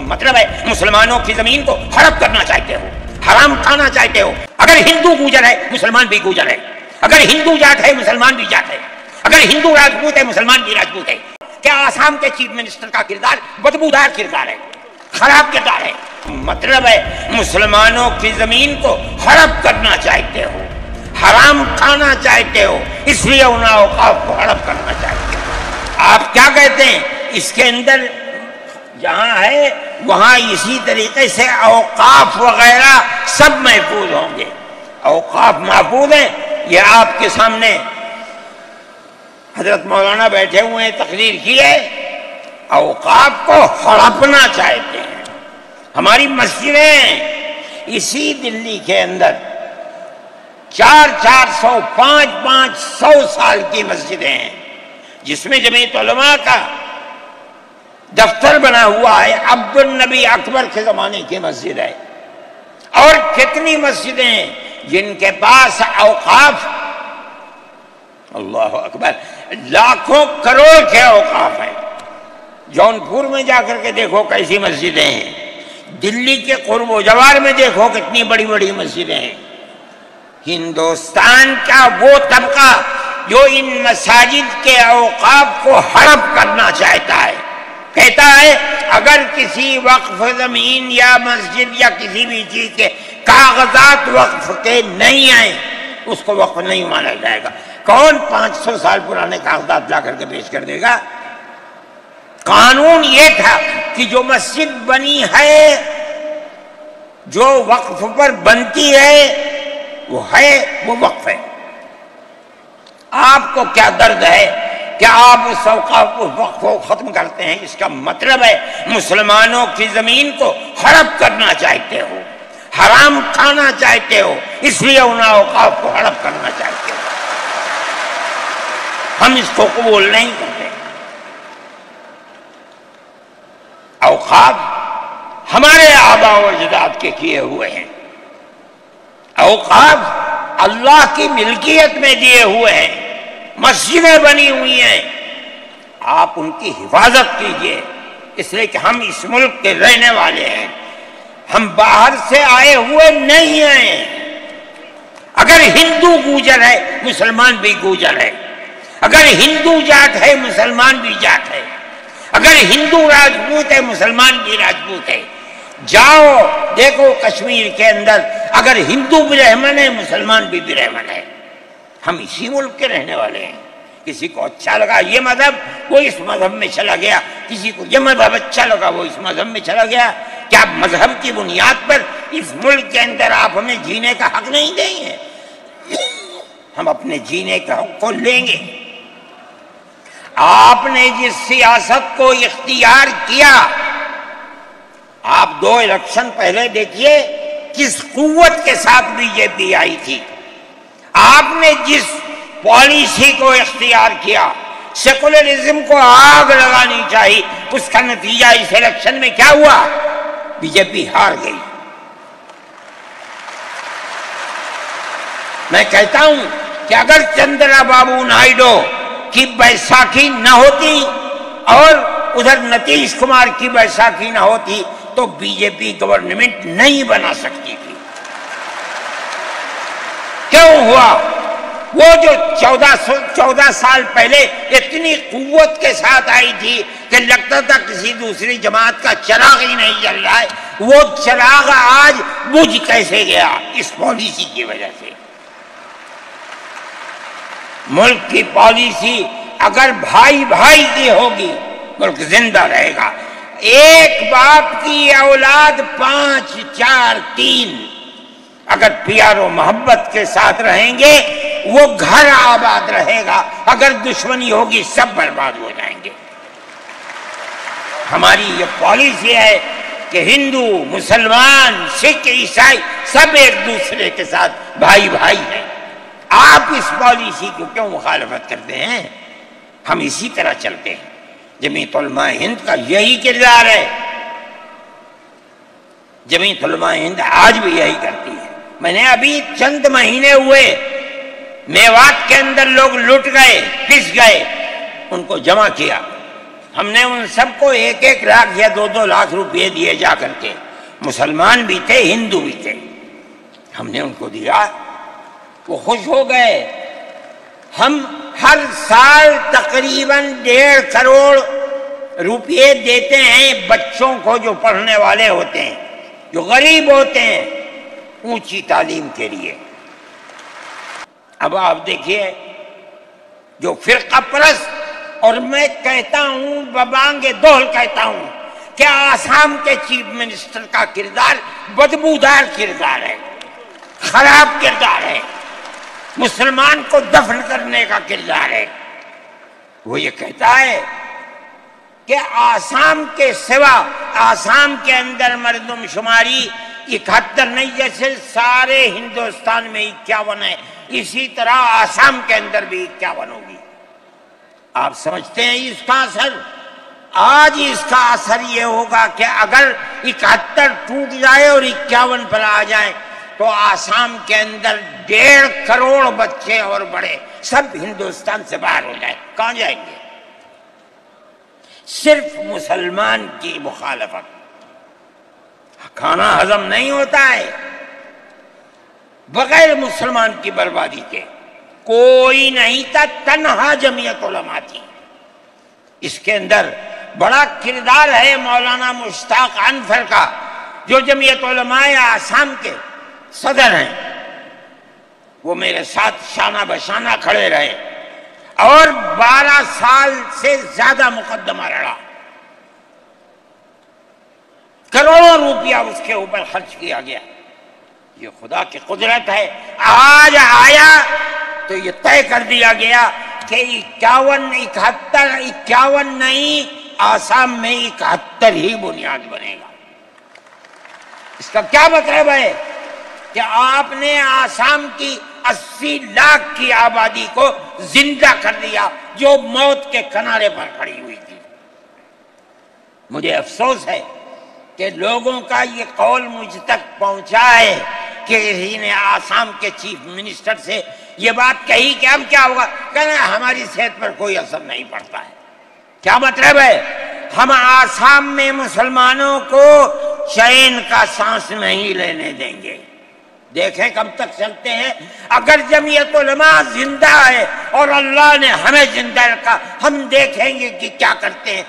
مطلب ہے مسلمانوں کی زمین کو ہڑپ کرنا چاہتے ہو، حرام کھانا چاہتے ہو۔ اگر ہندو گوجر ہے مسلمان بھی گوجر ہے، اگر ہندو جات ہے مسلمان بھی جات ہے، اگر ہندو راجپوت ہے مسلمان بھی راجپوت ہے۔ کیا آسام کے چیف منسٹر کا کردار بدبودار کردار ہے، خراب کردار ہے؟ مطلب ہے مسلمانوں کی زمین کو ہڑپ کرنا چاہتے ہو، حرام کھانا چاہتے ہو، اس لیے ان اوقاف کو ہڑپ کرنا چاہتے ہو۔ آپ کیا کہتے ہیں؟ اس کے اندر جہاں ہے وہاں اسی طریقے سے اوقاف وغیرہ سب محفوظ ہوں گے۔ اوقاف محفوظ ہیں، یہ آپ کے سامنے حضرت مولانا بیٹھے ہوئے ہیں، تقریر کی ہے۔ اوقاف کو ہڑپنا چاہتے ہیں۔ ہماری مسجدیں اسی دلی کے اندر 400 500 سال کی مسجدیں ہیں، جس میں جمعیت علماء کا دفتر بنا ہوا ہے، عبد النبی اکبر کے زمانے کی مسجد ہے۔ اور کتنی مسجدیں ہیں جن کے پاس اوقاف، اللہ اکبر، لاکھوں کروڑ کے اوقاف ہیں۔ جونپور میں جا کر کے دیکھو کیسی مسجدیں ہیں، دلی کے قرب و جوار میں دیکھو کتنی بڑی بڑی مسجدیں ہیں۔ ہندوستان کا وہ طبقہ جو ان مساجد کے اوقاف کو ہڑپ کرنا چاہتا ہے، کہتا ہے اگر کسی وقف زمین یا مسجد یا کسی بھی چیز کے کاغذات وقف کے نہیں آئے اس کو وقف نہیں مانا جائے گا۔ کون 500 سال پرانے کاغذات لا کر کے پیش کر دے گا؟ قانون یہ تھا کہ جو مسجد بنی ہے، جو وقف پر بنتی ہے، وہ وقف ہے۔ آپ کو کیا درد ہے کہ آپ اس وقف کو ختم کرتے ہیں؟ اس کا مطلب ہے مسلمانوں کی زمین کو ہڑپ کرنا چاہتے ہو، حرام کھانا چاہتے ہو، اس لیے ان اوقاف کو ہڑپ کرنا چاہتے ہو۔ ہم اس کو قبول نہیں کرتے۔ اوقاف ہمارے آباء و اجداد کے کیے ہوئے ہیں، اوقاف اللہ کی ملکیت میں دیے ہوئے ہیں، مسجدیں بنی ہوئی ہیں، آپ ان کی حفاظت کیجئے، اس لیے کہ ہم اس ملک کے رہنے والے ہیں، ہم باہر سے آئے ہوئے نہیں ہیں۔ اگر ہندو گوجر ہے مسلمان بھی گوجر ہے، اگر ہندو جات ہے مسلمان بھی جات ہے، اگر ہندو راجپوت ہے مسلمان بھی راجپوت ہے۔ جاؤ دیکھو کشمیر کے اندر اگر ہندو برہمن ہے مسلمان بھی برہمن ہے۔ ہم اسی ملک کے رہنے والے ہیں۔ کسی کو اچھا لگا یہ مذہب وہ اس مذہب میں چلا گیا، کسی کو یہ مذہب اچھا لگا وہ اس مذہب میں چلا گیا۔ کیا مذہب کی بنیاد پر اس ملک کے اندر آپ ہمیں جینے کا حق نہیں دیں گے؟ ہم اپنے جینے کا حق کو لیں گے۔ آپ نے جس سیاست کو اختیار کیا، آپ 2 الیکشن پہلے دیکھیے کس قوت کے ساتھ بی جے پی آئی تھی۔ آپ نے جس پالیسی کو اختیار کیا، سیکولرزم کو آگ لگانی چاہیے، اس کا نتیجہ اس الیکشن میں کیا ہوا؟ بی جے پی ہار گئی۔ میں کہتا ہوں کہ اگر چندرا بابو نائیڈو کی بیساکھی نہ ہوتی اور ادھر نتیش کمار کی بیساکھی نہ ہوتی تو بی جے پی گورنمنٹ نہیں بنا سکتی تھی۔ کیوں ہوا؟ وہ جو 14 سال پہلے اتنی قوت کے ساتھ آئی تھی کہ لگتا تھا کسی دوسری جماعت کا چراغ ہی نہیں جل رہا ہے، وہ چراغ آج بجھ کیسے گیا؟ اس پالیسی کی وجہ سے۔ ملک کی پالیسی اگر بھائی بھائی کی ہوگی ملک زندہ رہے گا۔ ایک باپ کی اولاد 5 4 3 اگر پیار و محبت کے ساتھ رہیں گے وہ گھر آباد رہے گا، اگر دشمنی ہوگی سب برباد ہو جائیں گے۔ ہماری یہ پالیسی ہے کہ ہندو مسلمان سکھ عیسائی سب ایک دوسرے کے ساتھ بھائی بھائی ہیں۔ آپ اس پالیسی کو کیوں مخالفت کرتے ہیں؟ ہم اسی طرح چلتے ہیں۔ جمعیت علماء ہند کا یہی کردار ہے، جمعیت علماء ہند آج بھی یہی کرتی ہے۔ میں نے ابھی چند مہینے ہوئے میوات کے اندر لوگ لٹ گئے، پس گئے، ان کو جمع کیا، ہم نے ان سب کو 1-1 لاکھ یا 2-2 لاکھ روپے دیے جا کر کے، مسلمان بھی تھے ہندو بھی تھے، ہم نے ان کو دیا، وہ خوش ہو گئے۔ ہم ہر سال تقریباً 1.5 کروڑ روپے دیتے ہیں بچوں کو جو پڑھنے والے ہوتے ہیں، جو غریب ہوتے ہیں، اونچی تعلیم کے لیے۔ اب آپ دیکھیے جو فرقہ پرست، اور میں کہتا ہوں ببانگ دہل کہتا ہوں کہ آسام کے چیف منسٹر کا کردار بدبودار کردار ہے، خراب کردار ہے، مسلمان کو دفن کرنے کا کردار ہے۔ وہ یہ کہتا ہے کہ آسام کے سوا، آسام کے اندر مردم شماری 71 نہیں، جیسے سارے ہندوستان میں 51 ہے، اسی طرح آسام کے اندر بھی 51 ہوگی۔ آپ سمجھتے ہیں اس کا اثر؟ آج اس کا اثر یہ ہوگا کہ اگر 71 ٹوٹ جائے اور 51 پر آ جائیں تو آسام کے اندر 1.5 کروڑ بچے اور بڑے سب ہندوستان سے باہر ہو جائیں۔ کہاں جائیں گے؟ صرف مسلمان کی مخالفت، کھانا ہضم نہیں ہوتا ہے بغیر مسلمان کی بربادی کے۔ کوئی نہیں تھا، تنہا جمعیت علماء تھی۔ اس کے اندر بڑا کردار ہے مولانا مشتاق انور کا، جو جمعیت علماء آسام کے صدر ہیں۔ وہ میرے ساتھ شانہ بشانہ کھڑے رہے اور 12 سال سے زیادہ مقدمہ لڑا، کروڑوں روپیہ اس کے اوپر خرچ کیا گیا۔ یہ خدا کی قدرت ہے۔ آج آیا تو یہ طے کر دیا گیا کہ 51 نہیں، آسام میں 71 ہی بنیاد بنے گا۔ اس کا کیا مطلب ہے کہ آپ نے آسام کی 80 لاکھ کی آبادی کو زندہ کر دیا جو موت کے کنارے پر کھڑی ہوئی تھی۔ مجھے افسوس ہے کہ لوگوں کا یہ قول مجھ تک پہنچا ہے کہ کسی نے آسام کے چیف منسٹر سے یہ بات کہی کہ اب کیا ہوگا، کہنا ہماری صحت پر کوئی اثر نہیں پڑتا ہے۔ کیا مطلب ہے؟ ہم آسام میں مسلمانوں کو چین کا سانس نہیں لینے دیں گے۔ دیکھیں کب تک چلتے ہیں۔ اگر جمعیت علماء زندہ ہے اور اللہ نے ہمیں زندہ رکھا، ہم دیکھیں گے کہ کیا کرتے ہیں۔